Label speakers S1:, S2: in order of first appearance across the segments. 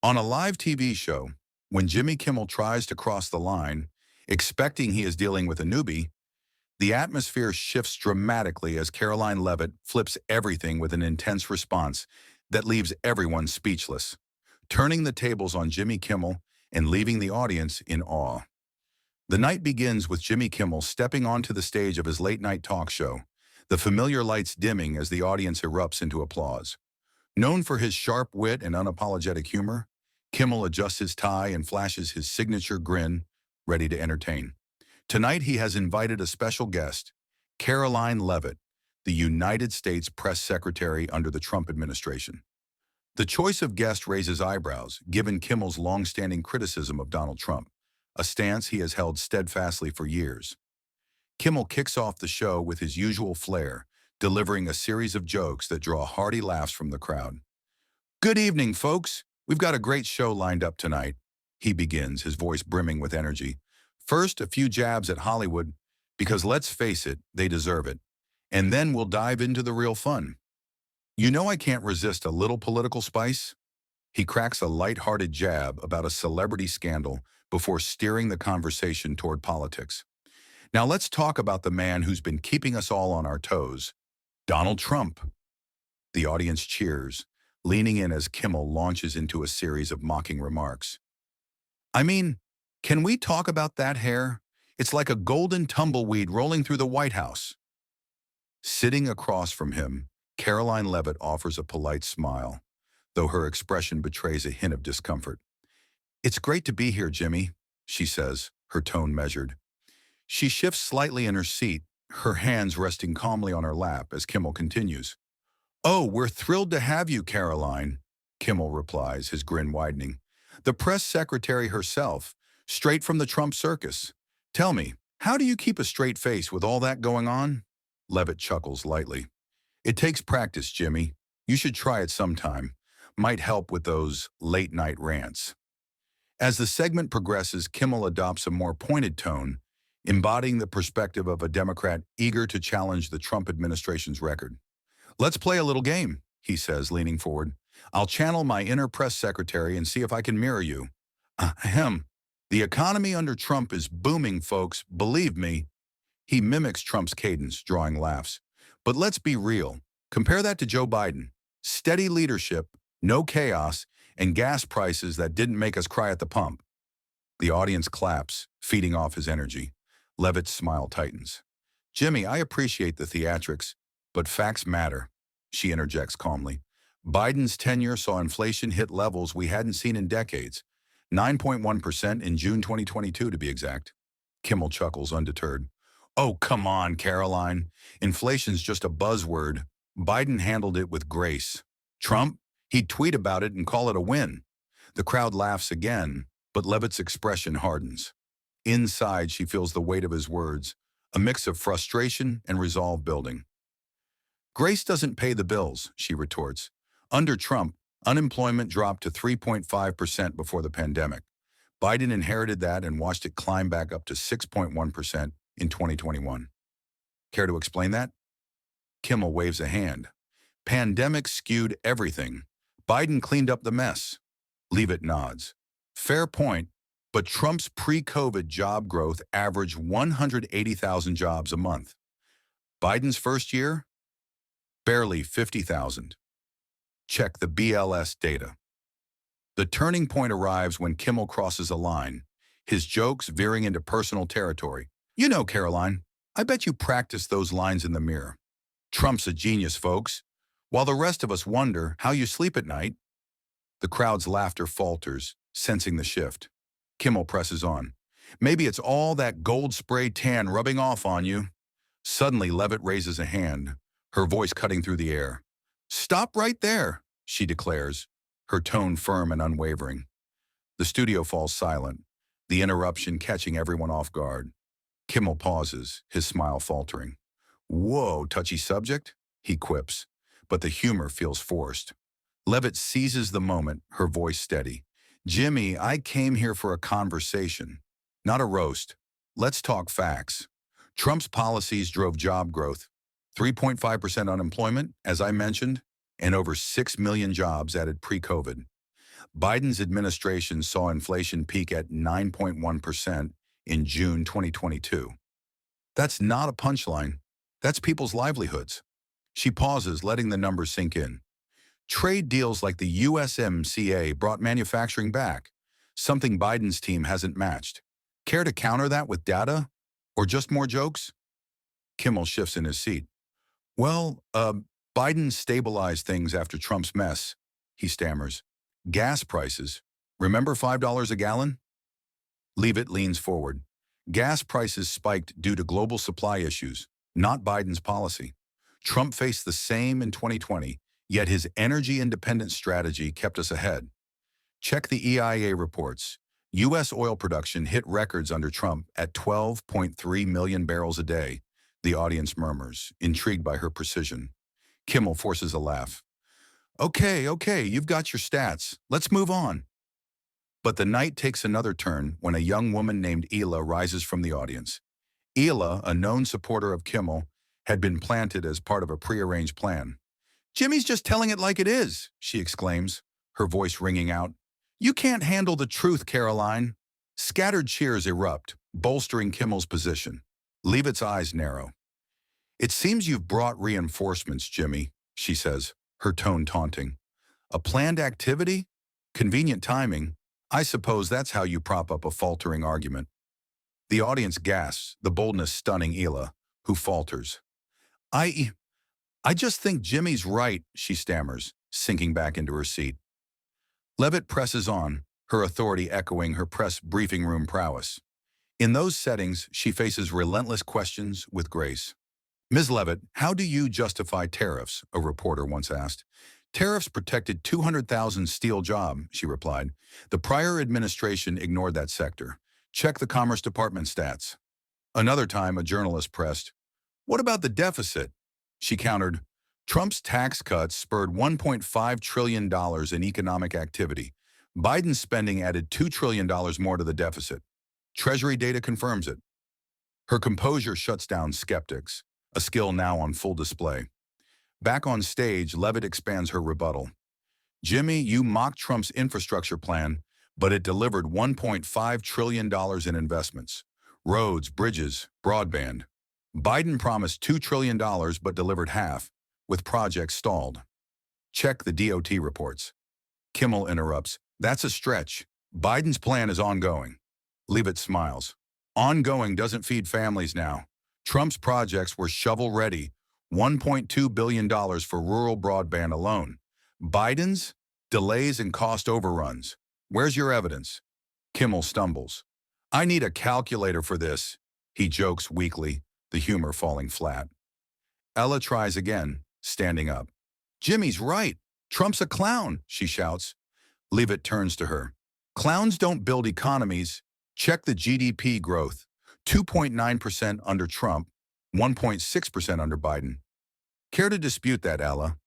S1: On a live TV show, when Jimmy Kimmel tries to cross the line, expecting he is dealing with a newbie, the atmosphere shifts dramatically as Karoline Levitt flips everything with an intense response that leaves everyone speechless, turning the tables on Jimmy Kimmel and leaving the audience in awe. The night begins with Jimmy Kimmel stepping onto the stage of his late-night talk show, the familiar lights dimming as the audience erupts into applause. Known for his sharp wit and unapologetic humor, Kimmel adjusts his tie and flashes his signature grin, ready to entertain. Tonight he has invited a special guest, Karoline Levitt, the United States Press Secretary under the Trump administration. The choice of guest raises eyebrows, given Kimmel's long-standing criticism of Donald Trump, a stance he has held steadfastly for years. Kimmel kicks off the show with his usual flair, delivering a series of jokes that draw hearty laughs from the crowd. "Good evening, folks. We've got a great show lined up tonight," he begins, his voice brimming with energy. "First, a few jabs at Hollywood, because let's face it, they deserve it. And then we'll dive into the real fun. You know I can't resist a little political spice?" He cracks a light-hearted jab about a celebrity scandal before steering the conversation toward politics. "Now let's talk about the man who's been keeping us all on our toes, Donald Trump." The audience cheers, leaning in as Kimmel launches into a series of mocking remarks. "I mean, can we talk about that hair? It's like a golden tumbleweed rolling through the White House." Sitting across from him, Karoline Levitt offers a polite smile, though her expression betrays a hint of discomfort. "It's great to be here, Jimmy," she says, her tone measured. She shifts slightly in her seat, her hands resting calmly on her lap as Kimmel continues. "Oh, we're thrilled to have you, Karoline," Kimmel replies, his grin widening. "The press secretary herself, straight from the Trump circus. Tell me, how do you keep a straight face with all that going on?" Levitt chuckles lightly. "It takes practice, Jimmy. You should try it sometime. Might help with those late-night rants." As the segment progresses, Kimmel adopts a more pointed tone, embodying the perspective of a Democrat eager to challenge the Trump administration's record. "Let's play a little game," he says, leaning forward. "I'll channel my inner press secretary and see if I can mirror you. Ahem. The economy under Trump is booming, folks, believe me." He mimics Trump's cadence, drawing laughs. "But let's be real. Compare that to Joe Biden. Steady leadership, no chaos, and gas prices that didn't make us cry at the pump." The audience claps, feeding off his energy. Levitt's smile tightens. "Jimmy, I appreciate the theatrics, but facts matter," she interjects calmly. "Biden's tenure saw inflation hit levels we hadn't seen in decades, 9.1% in June 2022 to be exact." Kimmel chuckles undeterred. "Oh, come on, Karoline. Inflation's just a buzzword. Biden handled it with grace. Trump? He'd tweet about it and call it a win." The crowd laughs again, but Levitt's expression hardens. Inside, she feels the weight of his words, a mix of frustration and resolve building. "Grace doesn't pay the bills," she retorts. "Under Trump, unemployment dropped to 3.5% before the pandemic. Biden inherited that and watched it climb back up to 6.1% in 2021. Care to explain that?" Kimmel waves a hand. "Pandemic skewed everything. Biden cleaned up the mess." Leavitt nods. "Fair point, but Trump's pre-COVID job growth averaged 180,000 jobs a month. Biden's first year? Barely 50,000. Check the BLS data." The turning point arrives when Kimmel crosses a line, his jokes veering into personal territory. "You know, Karoline, I bet you practice those lines in the mirror. Trump's a genius, folks, while the rest of us wonder how you sleep at night." The crowd's laughter falters, sensing the shift. Kimmel presses on. "Maybe it's all that gold spray tan rubbing off on you." Suddenly, Levitt raises a hand, her voice cutting through the air. "Stop right there," she declares, her tone firm and unwavering. The studio falls silent, the interruption catching everyone off guard. Kimmel pauses, his smile faltering. "Whoa, touchy subject," he quips, but the humor feels forced. Levitt seizes the moment, her voice steady. "Jimmy, I came here for a conversation, not a roast. Let's talk facts. Trump's policies drove job growth, 3.5% unemployment, as I mentioned, and over 6 million jobs added pre-COVID. Biden's administration saw inflation peak at 9.1% in June 2022. That's not a punchline. That's people's livelihoods. She pauses, letting the numbers sink in. Trade deals like the USMCA brought manufacturing back, something Biden's team hasn't matched. Care to counter that with data? Or just more jokes? Kimmel shifts in his seat. Well, Biden stabilized things after Trump's mess, he stammers. Gas prices. Remember $5 a gallon? Leavitt leans forward. Gas prices spiked due to global supply issues, not Biden's policy. Trump faced the same in 2020, yet his energy-independent strategy kept us ahead. Check the EIA reports. U.S. oil production hit records under Trump at 12.3 million barrels a day, the audience murmurs, intrigued by her precision. Kimmel forces a laugh. Okay, you've got your stats. Let's move on. But the night takes another turn when a young woman named Ela rises from the audience. Ela, a known supporter of Kimmel, had been planted as part of a prearranged plan. "Jimmy's just telling it like it is," she exclaims, her voice ringing out. "You can't handle the truth, Karoline." Scattered cheers erupt, bolstering Kimmel's position. Leavitt's eyes narrow. "It seems you've brought reinforcements, Jimmy," she says, her tone taunting. "A planned activity? Convenient timing. I suppose that's how you prop up a faltering argument." The audience gasps, the boldness stunning Ela, who falters. I just think Jimmy's right," she stammers, sinking back into her seat. Levitt presses on, her authority echoing her press briefing room prowess. In those settings, she faces relentless questions with grace. "Ms. Levitt, how do you justify tariffs?" a reporter once asked. "Tariffs protected 200,000 steel jobs," she replied. "The prior administration ignored that sector. Check the Commerce Department stats." Another time, a journalist pressed, "What about the deficit?" She countered, "Trump's tax cuts spurred $1.5 trillion in economic activity. Biden's spending added $2 trillion more to the deficit. Treasury data confirms it." Her composure shuts down skeptics, a skill now on full display. Back on stage, Levitt expands her rebuttal. "Jimmy, you mocked Trump's infrastructure plan, but it delivered $1.5 trillion in investments. Roads, bridges, broadband. Biden promised $2 trillion but delivered half, with projects stalled. Check the DOT reports." Kimmel interrupts. "That's a stretch. Biden's plan is ongoing." Leavitt smiles. "Ongoing doesn't feed families now. Trump's projects were shovel-ready, $1.2 billion for rural broadband alone. Biden's? Delays and cost overruns. Where's your evidence?" Kimmel stumbles. "I need a calculator for this," he jokes weakly, the humor falling flat. Ella tries again, standing up. "Jimmy's right. Trump's a clown," she shouts. Leavitt turns to her. "Clowns don't build economies. Check the GDP growth. 2.9% under Trump, 1.6% under Biden. Care to dispute that, Ella?"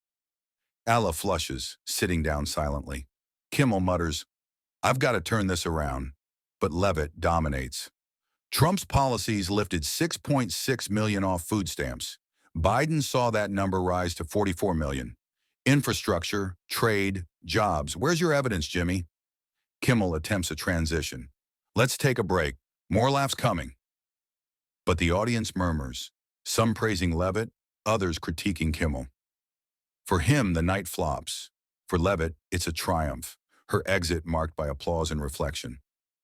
S1: Ella flushes, sitting down silently. Kimmel mutters, "I've got to turn this around." But Levitt dominates. "Trump's policies lifted 6.6 million off food stamps. Biden saw that number rise to 44 million. Infrastructure, trade, jobs. Where's your evidence, Jimmy?" Kimmel attempts a transition. "Let's take a break. More laughs coming." But the audience murmurs, some praising Levitt, others critiquing Kimmel. For him, the night flops. For Levitt, it's a triumph, her exit marked by applause and reflection.